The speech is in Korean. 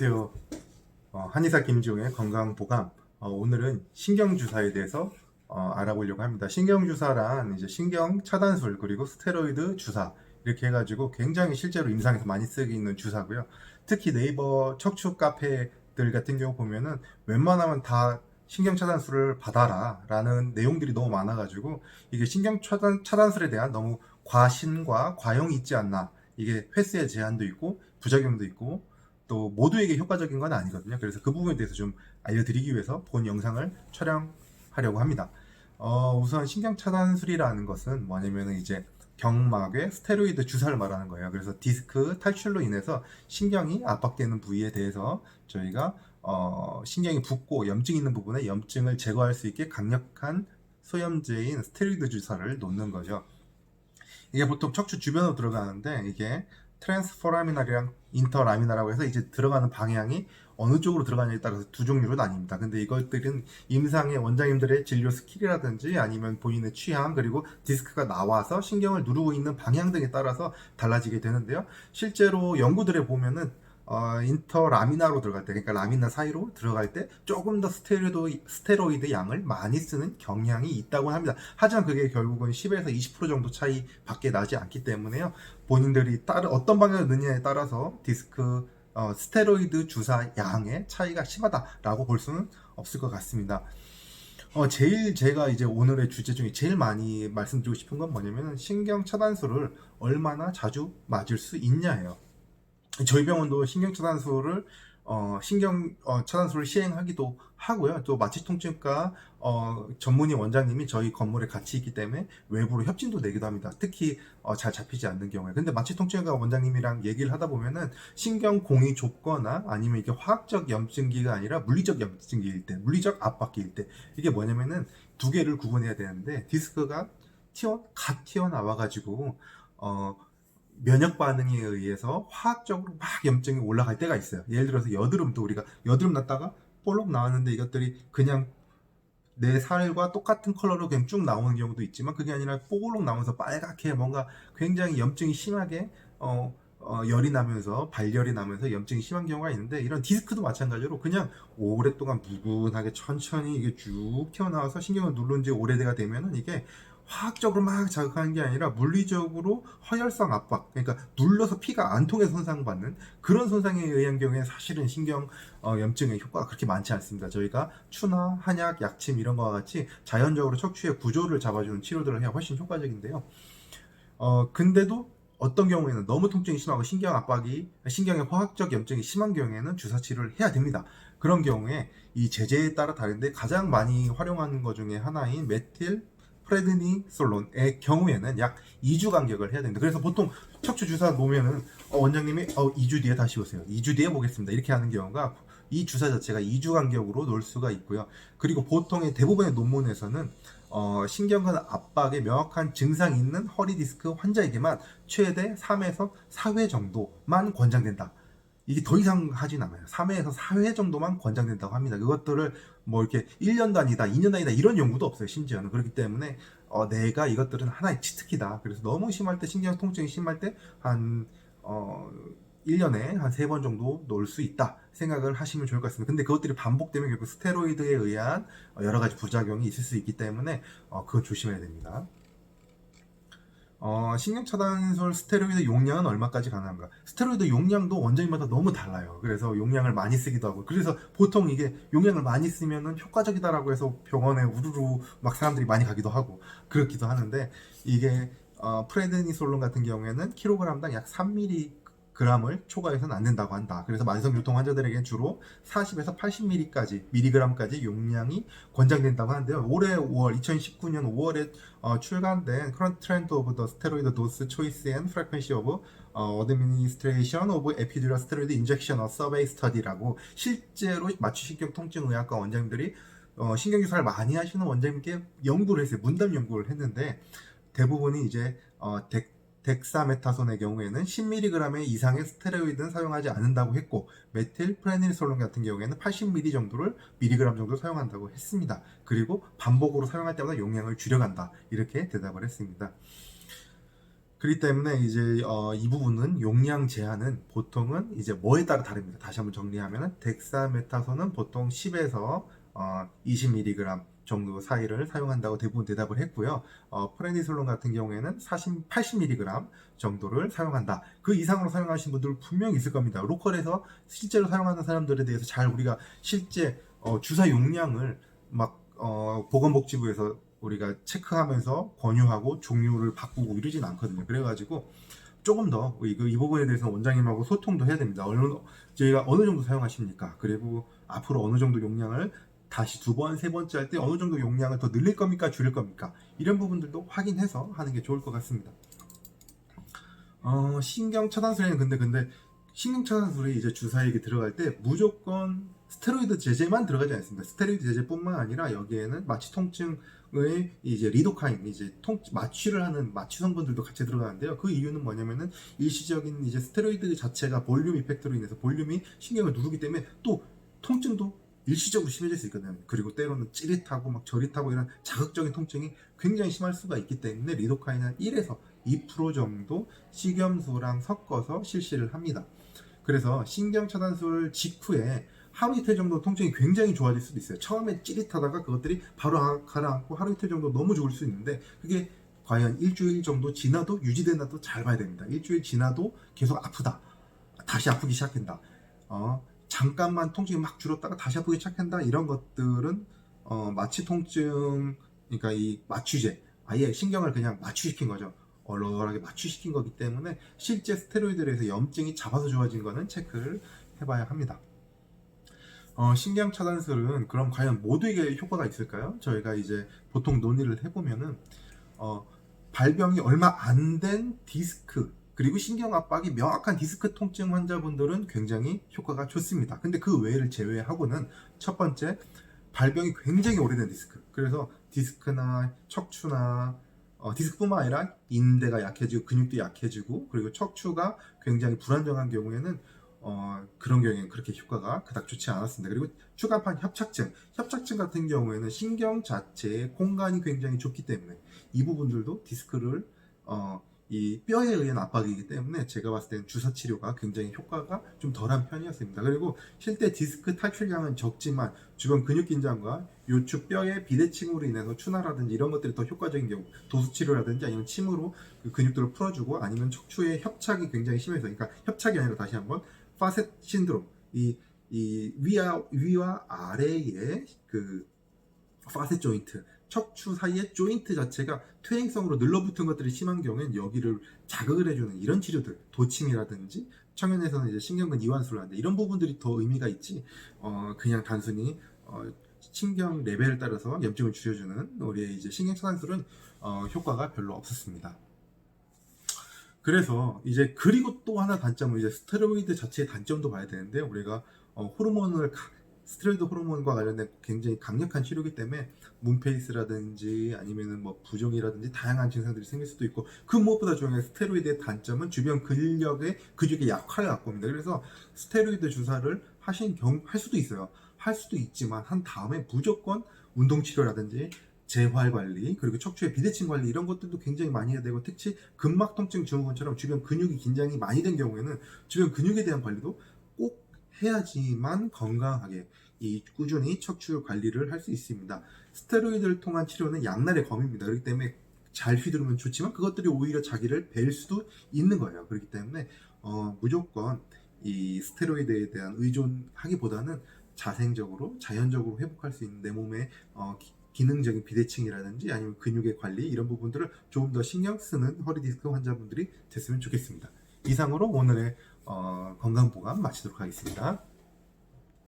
안녕하세요. 한의사 김지용의 건강보감. 오늘은 신경주사에 대해서 알아보려고 합니다. 신경주사란 이제 신경 차단술 그리고 스테로이드 주사 이렇게 해가지고 굉장히 실제로 임상에서 많이 쓰고 있는 주사고요. 특히 네이버 척추 카페들 같은 경우 보면은 웬만하면 다 신경 차단술을 받아라 라는 내용들이 너무 많아가지고 이게 신경 차단술에 대한 너무 과신과 과용이 있지 않나. 이게 횟수의 제한도 있고 부작용도 있고 또 모두에게 효과적인 건 아니거든요. 그래서 그 부분에 대해서 좀 알려드리기 위해서 본 영상을 촬영하려고 합니다. 우선 신경 차단술이라는 것은 뭐냐면은 이제 경막에 스테로이드 주사를 말하는 거예요. 그래서 디스크 탈출로 인해서 신경이 압박되는 부위에 대해서 저희가 신경이 붓고 염증 있는 부분에 염증을 제거할 수 있게 강력한 소염제인 스테로이드 주사를 놓는 거죠. 이게 보통 척추 주변으로 들어가는데 이게 트랜스포라미나리랑 인터라미나라고 해서 이제 들어가는 방향이 어느 쪽으로 들어가냐에 따라서 두 종류로 나뉩니다. 근데 이것들은 임상의 원장님들의 진료 스킬이라든지 아니면 본인의 취향 그리고 디스크가 나와서 신경을 누르고 있는 방향 등에 따라서 달라지게 되는데요. 실제로 연구들에 보면은 인터라미나로 들어갈 때, 그러니까 라미나 사이로 들어갈 때 조금 더 스테로이드 양을 많이 쓰는 경향이 있다고 합니다. 하지만 그게 결국은 10에서 20% 정도 차이 밖에 나지 않기 때문에요. 본인들이 어떤 방향을 넣느냐에 따라서 스테로이드 주사 양의 차이가 심하다라고 볼 수는 없을 것 같습니다. 제일 제가 이제 오늘의 주제 중에 제일 많이 말씀드리고 싶은 건 뭐냐면 신경 차단술을 얼마나 자주 맞을 수 있냐예요. 저희 병원도 신경 차단술을 시행하기도 하고요. 또 마취통증과 전문의 원장님이 저희 건물에 같이 있기 때문에 외부로 협진도 내기도 합니다. 특히 잘 잡히지 않는 경우에. 근데 마취통증과 원장님이랑 얘기를 하다 보면은 신경공이 좁거나 아니면 이게 화학적 염증기가 아니라 물리적 염증기일 때, 물리적 압박기일 때 이게 뭐냐면은 두 개를 구분해야 되는데 디스크가 갓 튀어나와가지고 면역 반응에 의해서 화학적으로 막 염증이 올라갈 때가 있어요. 예를 들어서 여드름도 우리가 여드름 났다가 볼록 나왔는데 이것들이 그냥 내 살과 똑같은 컬러로 그냥 쭉 나오는 경우도 있지만 그게 아니라 뽀글록 나오면서 빨갛게 뭔가 굉장히 염증이 심하게 열이 나면서 발열이 나면서 염증이 심한 경우가 있는데 이런 디스크도 마찬가지로 그냥 오랫동안 묵은하게 천천히 이게 쭉 튀어나와서 신경을 누른 지 오래돼가 되면은 이게 화학적으로 막 자극하는 게 아니라 물리적으로 허혈성 압박, 그러니까 눌러서 피가 안 통해서 손상받는 그런 손상에 의한 경우에 사실은 신경 염증의 효과가 그렇게 많지 않습니다. 저희가 추나 한약, 약침 이런 거와 같이 자연적으로 척추의 구조를 잡아주는 치료들을 해야 훨씬 효과적인데요. 근데도 어떤 경우에는 너무 통증이 심하고 신경의 화학적 염증이 심한 경우에는 주사 치료를 해야 됩니다. 그런 경우에 이 제재에 따라 다른데 가장 많이 활용하는 것 중에 하나인 메틸 프레드니솔론의 경우에는 약 2주 간격을 해야 됩니다. 그래서 보통 척추 주사 놓으면은 원장님이 2주 뒤에 다시 오세요. 2주 뒤에 보겠습니다. 이렇게 하는 경우가 이 주사 자체가 2주 간격으로 놓을 수가 있고요. 그리고 보통의 대부분의 논문에서는 신경근 압박에 명확한 증상이 있는 허리 디스크 환자에게만 최대 3에서 4회 정도만 권장된다. 이게 더 이상 하진 않아요. 3회에서 4회 정도만 권장된다고 합니다. 그것들을 뭐 이렇게 1년 단위다, 2년 단위다 이런 연구도 없어요. 심지어는. 그렇기 때문에 내가 이것들은 하나의 치트키다. 그래서 너무 심할 때, 신경 통증이 심할 때 한 1년에 한 3번 정도 놓을 수 있다 생각을 하시면 좋을 것 같습니다. 근데 그것들이 반복되면 결국 스테로이드에 의한 여러 가지 부작용이 있을 수 있기 때문에 그거 조심해야 됩니다. 신경차단술 스테로이드 용량은 얼마까지 가능한가? 스테로이드 용량도 원장님마다 너무 달라요. 그래서 용량을 많이 쓰기도 하고, 그래서 보통 이게 용량을 많이 쓰면은 효과적이다라고 해서 병원에 우르르 막 사람들이 많이 가기도 하고, 그렇기도 하는데, 이게, 프레드니솔론 같은 경우에는 킬로그램당 약 3mg을 초과해서는 안 된다고 한다. 그래서 만성교통 환자들에게 주로 40에서 80mg까지, 미리그램까지 용량이 권장된다고 하는데요. 올해 5월, 2019년 5월에 출간된 Current Trend of the Steroid Dose Choice and Frequency of Administration of Epidural Steroid Injection, a Survey Study라고 실제로 마취신경 통증의학과 원장님들이 신경주사를 많이 하시는 원장님께 연구를 했어요. 문담 연구를 했는데 대부분이 이제 덱사메타손의 경우에는 10mg 이상의 스테로이드는 사용하지 않는다고 했고 메틸 프레니솔론 같은 경우에는 80mg 정도를 미리그램 정도 사용한다고 했습니다. 그리고 반복으로 사용할 때마다 용량을 줄여간다 이렇게 대답을 했습니다. 그렇기 때문에 이제 이 부분은 용량 제한은 보통은 이제 뭐에 따라 다릅니다. 다시 한번 정리하면은 덱사메타손은 보통 10에서 20mg 정도 사이를 사용한다고 대부분 대답을 했고요. 프레니솔론 같은 경우에는 40, 80mg 정도를 사용한다. 그 이상으로 사용하신 분들 분명히 있을 겁니다. 로컬에서 실제로 사용하는 사람들에 대해서 잘 우리가 실제 주사 용량을 막 보건복지부에서 우리가 체크하면서 권유하고 종류를 바꾸고 이러진 않거든요. 그래가지고 조금 더 이 부분에 대해서 원장님하고 소통도 해야 됩니다. 저희가 어느 정도 사용하십니까? 그리고 앞으로 어느 정도 용량을 다시 두 번, 세 번째 할 때 어느 정도 용량을 더 늘릴 겁니까? 줄일 겁니까? 이런 부분들도 확인해서 하는 게 좋을 것 같습니다. 신경 차단술에는 근데 신경 차단술이 이제 주사액이 들어갈 때 무조건 스테로이드 제제만 들어가지 않습니다. 스테로이드 제제뿐만 아니라 여기에는 마취 통증의 이제 리도카인, 이제 마취를 하는 마취 성분들도 같이 들어가는데요. 그 이유는 뭐냐면은 일시적인 이제 스테로이드 자체가 볼륨 이펙트로 인해서 볼륨이 신경을 누르기 때문에 또 통증도 일시적으로 심해질 수 있거든요. 그리고 때로는 찌릿하고 막 저릿하고 이런 자극적인 통증이 굉장히 심할 수가 있기 때문에 리도카인은 1에서 2% 정도 식염수랑 섞어서 실시를 합니다. 그래서 신경차단술 직후에 하루 이틀 정도 통증이 굉장히 좋아질 수도 있어요. 처음에 찌릿하다가 그것들이 바로 가라앉고 하루 이틀 정도 너무 좋을 수 있는데 그게 과연 일주일 정도 지나도 유지되나도 잘 봐야 됩니다. 일주일 지나도 계속 아프다. 다시 아프기 시작한다. 잠깐만 통증이 막 줄었다가 다시 아프기 시작한다. 이런 것들은 마취 통증, 그러니까 이 마취제, 아예 신경을 그냥 마취시킨 거죠. 얼얼하게 마취시킨 거기 때문에 실제 스테로이드에 서 염증이 잡아서 좋아진 거는 체크를 해봐야 합니다. 신경 차단술은 그럼 과연 모두에게 효과가 있을까요? 저희가 이제 보통 논의를 해보면은 발병이 얼마 안 된 디스크 그리고 신경 압박이 명확한 디스크 통증 환자분들은 굉장히 효과가 좋습니다. 근데 그 외를 제외하고는 첫 번째 발병이 굉장히 오래된 디스크, 그래서 디스크나 척추나 디스크뿐만 아니라 인대가 약해지고 근육도 약해지고 그리고 척추가 굉장히 불안정한 경우에는 그런 경우에는 그렇게 효과가 그닥 좋지 않았습니다. 그리고 추가판 협착증 같은 경우에는 신경 자체의 공간이 굉장히 좁기 때문에 이 부분들도 디스크를 이 뼈에 의한 압박이기 때문에 제가 봤을 때는 주사 치료가 굉장히 효과가 좀 덜한 편이었습니다. 그리고 실제 디스크 탈출량은 적지만 주변 근육 긴장과 요추 뼈의 비대칭으로 인해서 추나라든지 이런 것들이 더 효과적인 경우, 도수 치료라든지 아니면 침으로 그 근육들을 풀어주고 아니면 척추의 협착이 굉장히 심해서, 그러니까 협착이 아니라 다시 한번 파셋 신드롬, 이 위와 아래의 그 파셋 조인트, 척추 사이의 조인트 자체가 퇴행성으로 늘러붙은 것들이 심한 경우엔 여기를 자극을 해주는 이런 치료들, 도침이라든지 청연에서는 이제 신경근 이완술을 하는데 이런 부분들이 더 의미가 있지, 그냥 단순히 신경 레벨에 따라서 염증을 줄여주는 우리의 이제 신경 차단술은 효과가 별로 없었습니다. 그래서 이제 그리고 또 하나 단점은 이제 스테로이드 자체의 단점도 봐야 되는데, 우리가 스테로이드 호르몬과 관련된 굉장히 강력한 치료이기 때문에 문페이스라든지 아니면은 뭐 부종이라든지 다양한 증상들이 생길 수도 있고, 그 무엇보다 중요한 스테로이드의 단점은 주변 근육의 약화를 갖고 옵니다. 그래서 스테로이드 주사를 할 수도 있어요. 할 수도 있지만 한 다음에 무조건 운동 치료라든지 재활 관리, 그리고 척추의 비대칭 관리 이런 것들도 굉장히 많이 해야 되고, 특히 근막 통증 증후군처럼 주변 근육이 긴장이 많이 된 경우에는 주변 근육에 대한 관리도 꼭 해야지만 건강하게 꾸준히 척추 관리를 할 수 있습니다. 스테로이드를 통한 치료는 양날의 검입니다. 그렇기 때문에 잘 휘두르면 좋지만 그것들이 오히려 자기를 벨 수도 있는 거예요. 그렇기 때문에 무조건 이 스테로이드에 대한 의존하기보다는 자생적으로 자연적으로 회복할 수 있는 내 몸의 기능적인 비대칭이라든지 아니면 근육의 관리 이런 부분들을 조금 더 신경 쓰는 허리 디스크 환자분들이 됐으면 좋겠습니다. 이상으로 오늘의 건강보감 마치도록 하겠습니다.